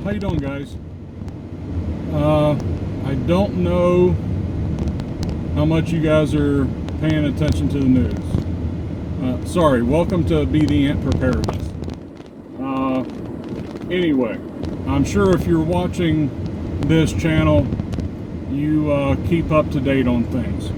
How you doing, guys? I don't know how much you guys are paying attention to the news. Sorry, welcome to Be the Ant Preparedness. Anyway, I'm sure if you're watching this channel, you keep up to date on things.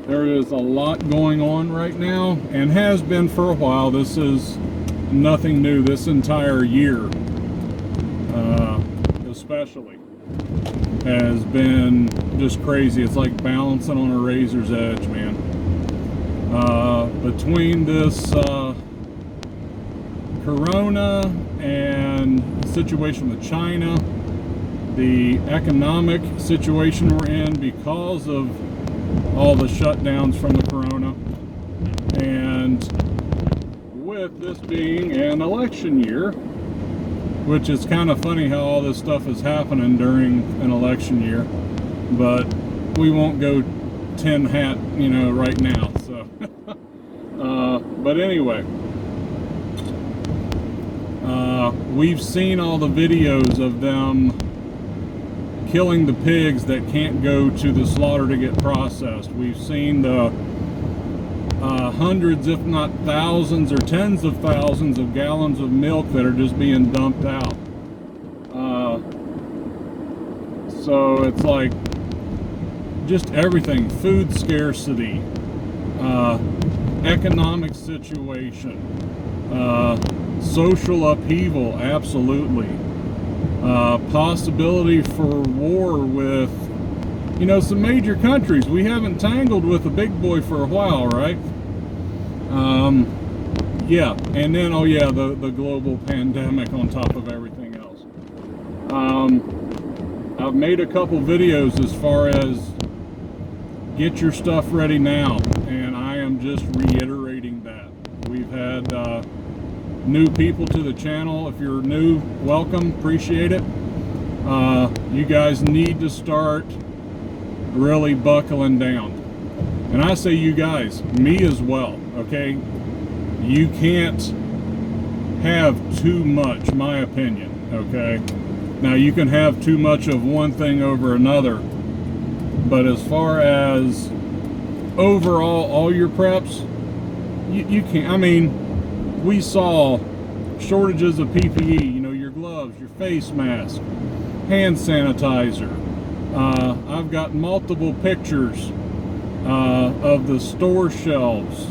There is a lot going on right now, and has been for a while. This is nothing new. This entire year, especially, has been just crazy. It's like balancing on a razor's edge, man. Between this Corona and the situation with China, the economic situation we're in because of all the shutdowns from the Corona, and with this being an election year, which is kind of funny how all this stuff is happening during an election year, but we won't go tin hat, right now. So, but anyway, we've seen all the videos of them killing the pigs that can't go to the slaughter to get processed. We've seen the hundreds, if not thousands or tens of thousands of gallons of milk that are just being dumped out. So it's like just everything, food scarcity, economic situation, social upheaval, absolutely. Possibility for war with, some major countries. We haven't tangled with a big boy for a while, right? Yeah, and then, the global pandemic on top of everything else. I've made a couple videos as far as get your stuff ready now, and I am just reiterating that. We've had new people to the channel. If you're new, welcome, appreciate it. You guys need to start really buckling down. And I say you guys, me as well, okay? You can't have too much, my opinion, okay? Now, you can have too much of one thing over another, but as far as overall all your preps, you can't. We saw shortages of PPE, your gloves, your face mask, hand sanitizer. I've got multiple pictures of the store shelves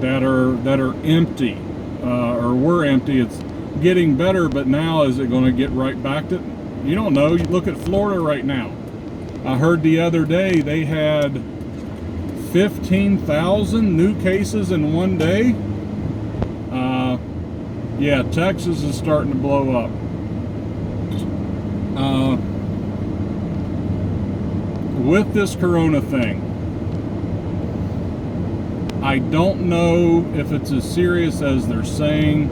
that are empty, or were empty. It's getting better, but now is it going to get right back to, you don't know. You look at Florida right now. I heard the other day they had 15,000 new cases in one day. Yeah, Texas is starting to blow up. With this Corona thing, I don't know if it's as serious as they're saying,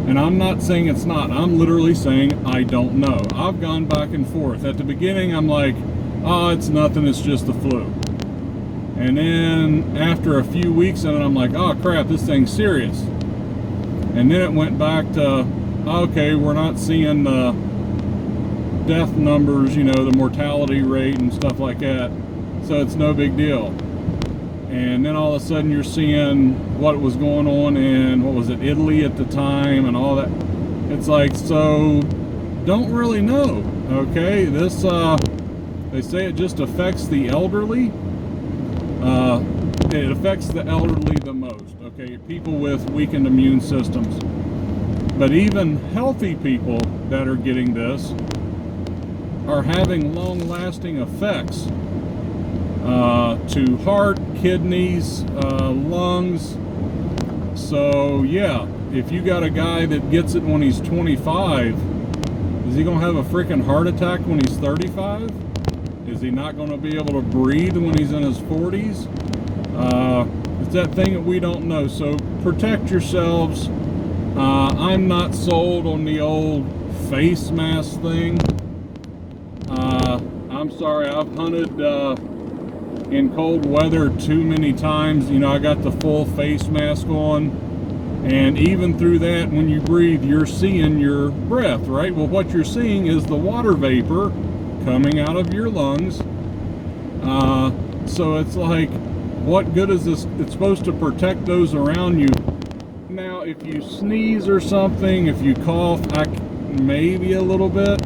and I'm not saying it's not. I'm literally saying I don't know. I've gone back and forth. At the beginning, I'm like, oh, it's nothing, it's just the flu. And then after a few weeks in it, I'm like, oh crap, this thing's serious. And then it went back to, okay, we're not seeing the death numbers, the mortality rate and stuff like that, so it's no big deal. And then all of a sudden you're seeing what was going on in, what was it, Italy at the time and all that. It's like, so don't really know, okay? This, they say it just affects the elderly. It affects the elderly the most, okay? People with weakened immune systems. But even healthy people that are getting this are having long-lasting effects to heart, kidneys, lungs. So yeah, if you got a guy that gets it when he's 25, is he gonna have a freaking heart attack when he's 35? Is he not gonna be able to breathe when he's in his 40s? It's that thing that we don't know. So protect yourselves. I'm not sold on the old face mask thing. I'm sorry, I've hunted in cold weather too many times. I got the full face mask on. And even through that, when you breathe, you're seeing your breath, right? Well, what you're seeing is the water vapor coming out of your lungs. So it's like, what good is this? It's supposed to protect those around you. Now, if you sneeze or something, if you cough, maybe a little bit.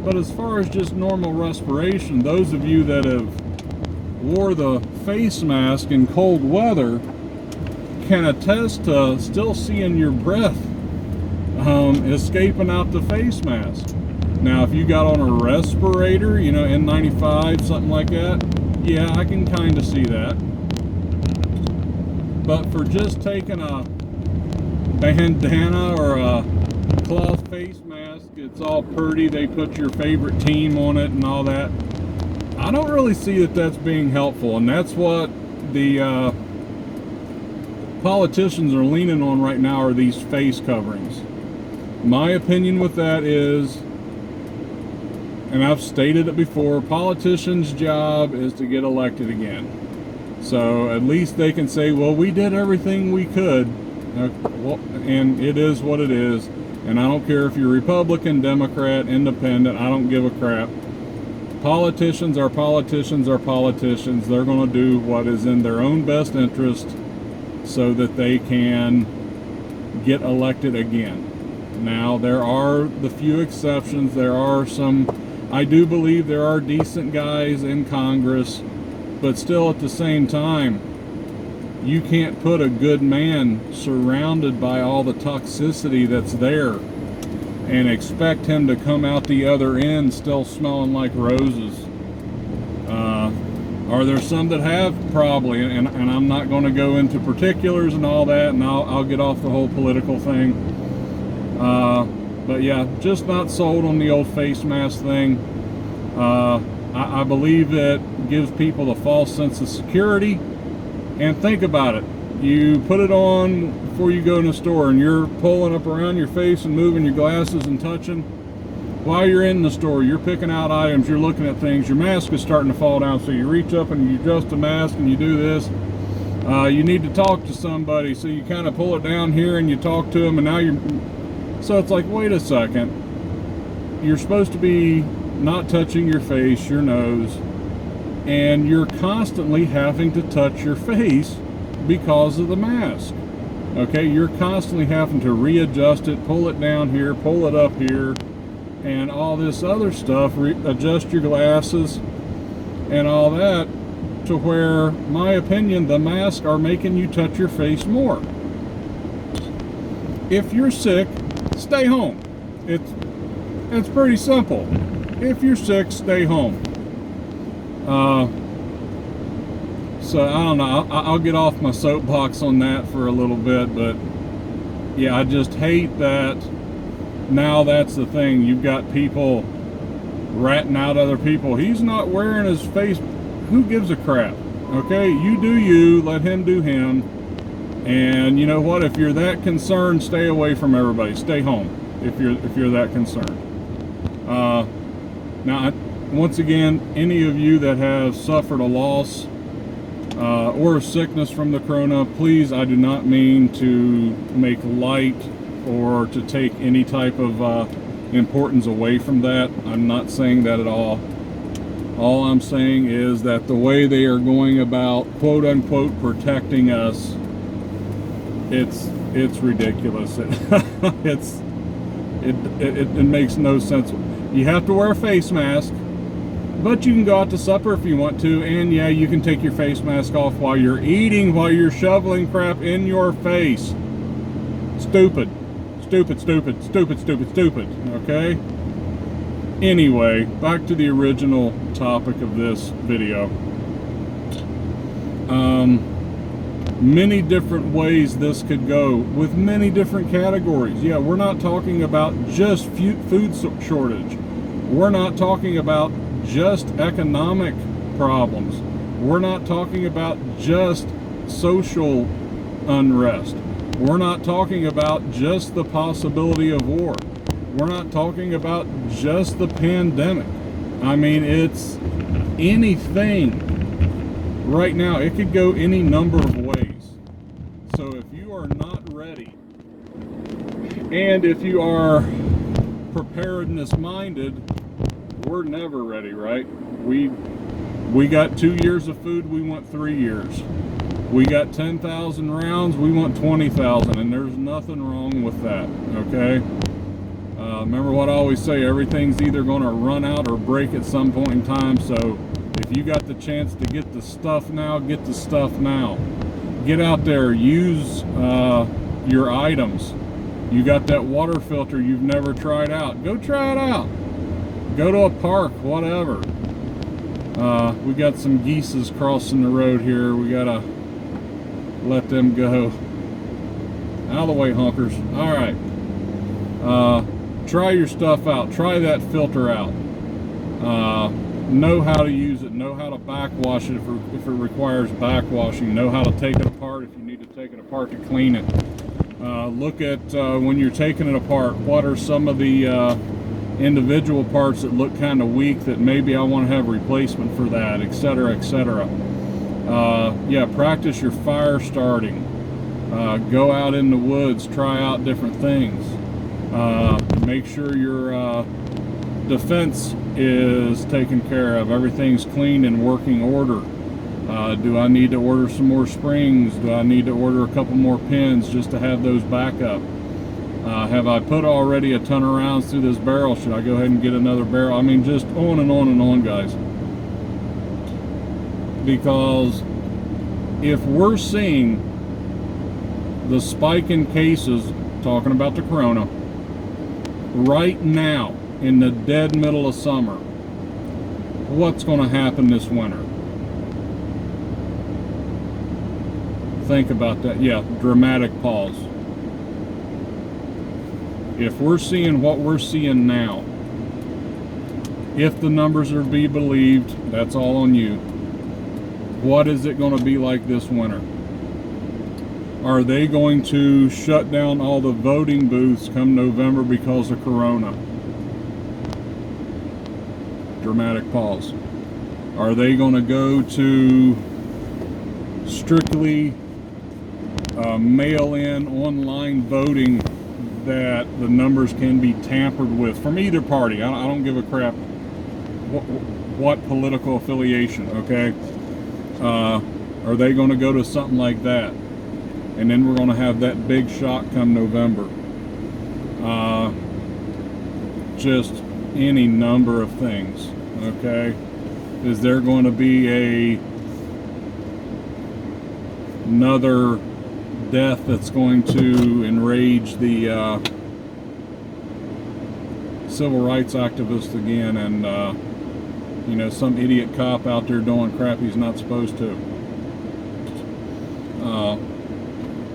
But as far as just normal respiration, those of you that have wore the face mask in cold weather can attest to still seeing your breath escaping out the face mask. Now, if you got on a respirator, you know, N95, something like that, yeah, I can kind of see that. But for just taking a bandana or a cloth face mask, it's all pretty, they put your favorite team on it and all that. I don't really see that that's being helpful, and that's what the politicians are leaning on right now, are these face coverings. My opinion with that is, and I've stated it before, politicians' job is to get elected again. So at least they can say, well, we did everything we could, and it is what it is. And I don't care if you're Republican, Democrat, Independent, I don't give a crap. Politicians are politicians are politicians. They're going to do what is in their own best interest so that they can get elected again. Now, there are the few exceptions. There are some, I do believe there are decent guys in Congress, but still at the same time, you can't put a good man surrounded by all the toxicity that's there and expect him to come out the other end still smelling like roses. Are there some that have? Probably, and I'm not going to go into particulars and all that, and I'll get off the whole political thing. But yeah, just not sold on the old face mask thing. I believe it gives people a false sense of security. And think about it. You put it on before you go in the store and you're pulling up around your face and moving your glasses and touching. While you're in the store, you're picking out items, you're looking at things, your mask is starting to fall down, so you reach up and you adjust the mask and you do this. You need to talk to somebody, so you kind of pull it down here and you talk to them, and now you're... So it's like, wait a second. You're supposed to be not touching your face, your nose, and you're constantly having to touch your face because of the mask. Okay, you're constantly having to readjust it, pull it down here, pull it up here, and all this other stuff, adjust your glasses and all that, to where, my opinion, the masks are making you touch your face more. If you're sick, stay home. It's pretty simple. If you're sick, stay home. So I don't know, I'll get off my soapbox on that for a little bit, but yeah, I just hate that now that's the thing. You've got people ratting out other people. He's not wearing his face. Who gives a crap? Okay, you do you, let him do him. And you know what, if you're that concerned, stay away from everybody. Stay home if you're that concerned. Now, once again, any of you that have suffered a loss or a sickness from the corona, please, I do not mean to make light or to take any type of importance away from that. I'm not saying that at all. All I'm saying is that the way they are going about, quote unquote, protecting us, it's ridiculous. It makes no sense. You have to wear a face mask, but you can go out to supper if you want to, and yeah, you can take your face mask off while you're eating, while you're shoveling crap in your face. Stupid. Stupid, stupid, stupid, stupid, stupid, okay? Anyway, back to the original topic of this video. Many different ways this could go with many different categories. Yeah, we're not talking about just food shortage. We're not talking about just economic problems. We're not talking about just social unrest. We're not talking about just the possibility of war. We're not talking about just the pandemic. I mean, it's anything right now. It could go any number of ways. So if you are not ready And if you are preparedness minded, we're never ready, right? We got 2 years of food, we want 3 years. We got 10,000 rounds, we want 20,000, and there's nothing wrong with that, okay? Remember what I always say, everything's either going to run out or break at some point in time, so if you got the chance to get the stuff now, get the stuff now. Get out there, use your items. You got that water filter you've never tried out, go try it out. Go to a park, whatever. We got some geeses crossing the road here. We gotta let them go. Out of the way, honkers. All right. Try your stuff out. Try that filter out. Know how to use it. Know how to backwash it if it requires backwashing. Know how to take it apart if you need to take it apart to clean it. Look at when you're taking it apart, what are some of the individual parts that look kind of weak that maybe I want to have replacement for that, etc., etc. Yeah, practice your fire starting. Go out in the woods, try out different things. Make sure your defense is taken care of. Everything's clean and working order. Do I need to order some more springs? Do I need to order a couple more pins just to have those backup? Have I put already a ton of rounds through this barrel? Should I go ahead and get another barrel? I mean, just on and on and on, guys. Because if we're seeing the spike in cases, talking about the corona, right now in the dead middle of summer, what's going to happen this winter? Think about that. Yeah, dramatic pause. If we're seeing what we're seeing now, if the numbers are to be believed, that's all on you. What is it going to be like this winter? Are they going to shut down all the voting booths come November because of corona? Dramatic pause. Are they going to go to strictly mail-in online voting that the numbers can be tampered with from either party? I don't give a crap what political affiliation, okay? Are they going to go to something like that? And then we're going to have that big shock come November. Just any number of things, okay? Is there going to be another death that's going to enrage the civil rights activists again, and you know, some idiot cop out there doing crap he's not supposed to?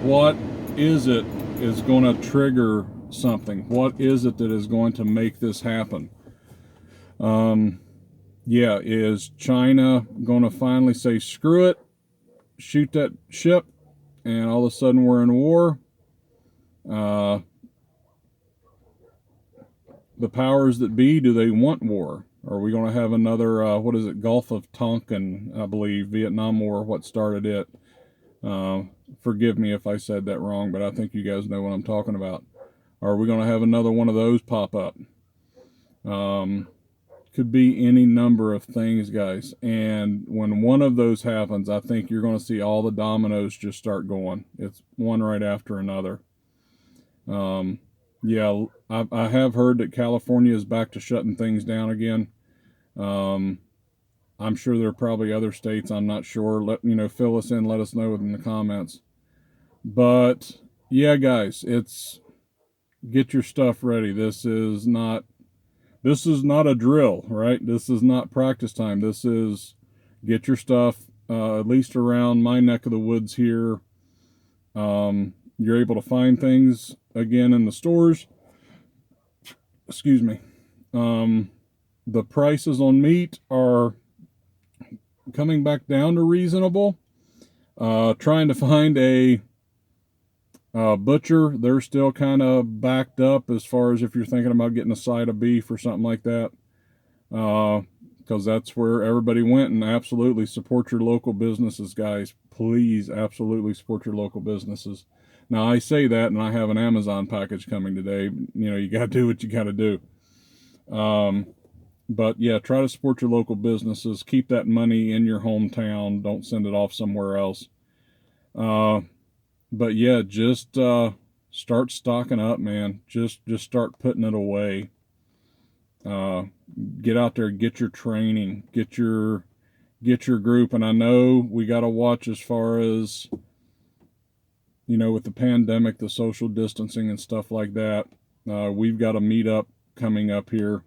What is it is going to trigger something? What is it that is going to make this happen? Yeah, is China going to finally say screw it, shoot that ship, and all of a sudden we're in war? The powers that be, do they want war? Are we going to have another, what is it, Gulf of Tonkin, I believe, Vietnam War, what started it? Forgive me if I said that wrong, but I think you guys know what I'm talking about. Are we going to have another one of those pop up? Could be any number of things, guys. And when one of those happens, I think you're going to see all the dominoes just start going. It's one right after another. Yeah, I have heard that California is back to shutting things down again. I'm sure there are probably other states. I'm not sure. Fill us in. Let us know in the comments. But yeah, guys, get your stuff ready. This is not a drill, right? This is not practice time. This is get your stuff. At least around my neck of the woods here, you're able to find things again in the stores. Excuse me. The prices on meat are coming back down to reasonable. Trying to find a butcher, they're still kind of backed up as far as if you're thinking about getting a side of beef or something like that, because that's where everybody went. And absolutely support your local businesses, guys. Please absolutely support your local businesses. Now I say that, and I have an Amazon package coming today. You know, you got to do what you got to do. But yeah, try to support your local businesses. Keep that money in your hometown. Don't send it off somewhere else. But yeah, just start stocking up, man. Just start putting it away. Get out there, get your training, get your group. And I know we got to watch as far as, you know, with the pandemic, the social distancing and stuff like that. We've got a meetup coming up here,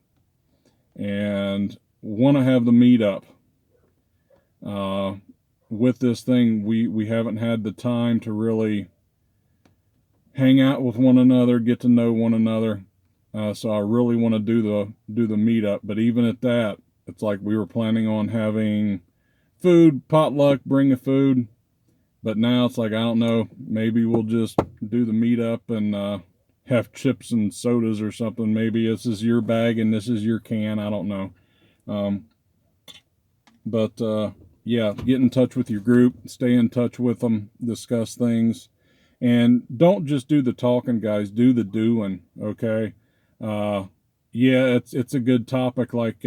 and want to have the meetup. With this thing, we haven't had the time to really hang out with one another, get to know one another. So I really want to do the meetup. But even at that, it's like we were planning on having food, potluck, bring the food. But now it's like, I don't know, maybe we'll just do the meetup and have chips and sodas or something. Maybe this is your bag and this is your can. I don't know. But yeah, get in touch with your group, stay in touch with them, discuss things. And don't just do the talking, guys. Do the doing, okay? Yeah, it's a good topic. Like,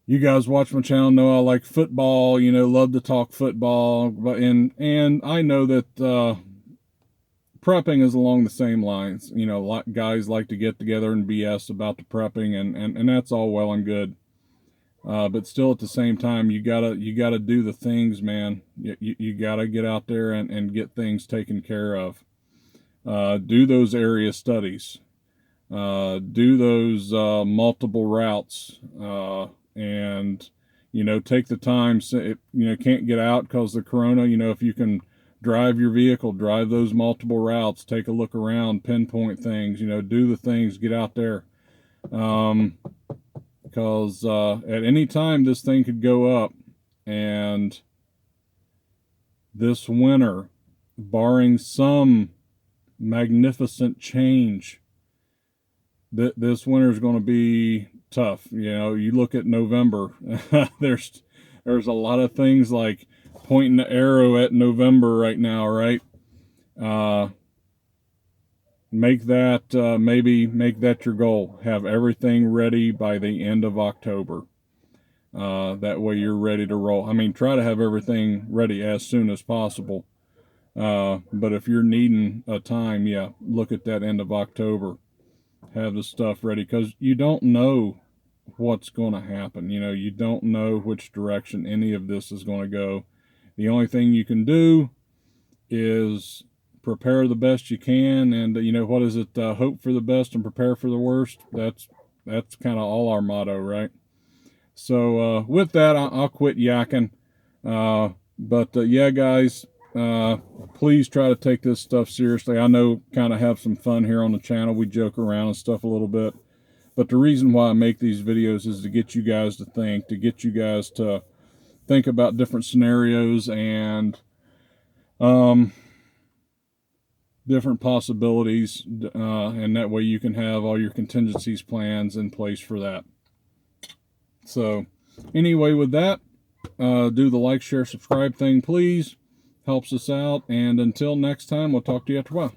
you guys watch my channel know I like football, you know, love to talk football. But and I know that prepping is along the same lines. You know, guys like to get together and BS about the prepping, and that's all well and good. But still, at the same time, you gotta do the things, man. You gotta get out there and get things taken care of. Do those area studies. Do those multiple routes. And, you know, take the time. You know, can't get out because of the corona. You know, if you can drive your vehicle, drive those multiple routes, take a look around, pinpoint things, you know, do the things, get out there. Because at any time this thing could go up, and this winter, barring some magnificent change, this winter is going to be tough. You know, you look at November, there's a lot of things like pointing the arrow at November right now, right? Make that maybe make that your goal. Have everything ready by the end of October. That way you're ready to roll. I mean, try to have everything ready as soon as possible. But if you're needing a time, yeah, look at that end of October. Have the stuff ready, because you don't know what's going to happen. You know, you don't know which direction any of this is going to go. The only thing you can do is prepare the best you can, and you know, what is it? Hope for the best and prepare for the worst. That's kind of all our motto, right? So with that, I'll quit yakking. But yeah, guys, please try to take this stuff seriously. I know, kind of have some fun here on the channel. We joke around and stuff a little bit. But the reason why I make these videos is to get you guys to think, about different scenarios and different possibilities, and that way you can have all your contingencies plans in place for that. So anyway, with that, do the like, share, subscribe thing, please. Helps us out. And until next time, we'll talk to you after a while.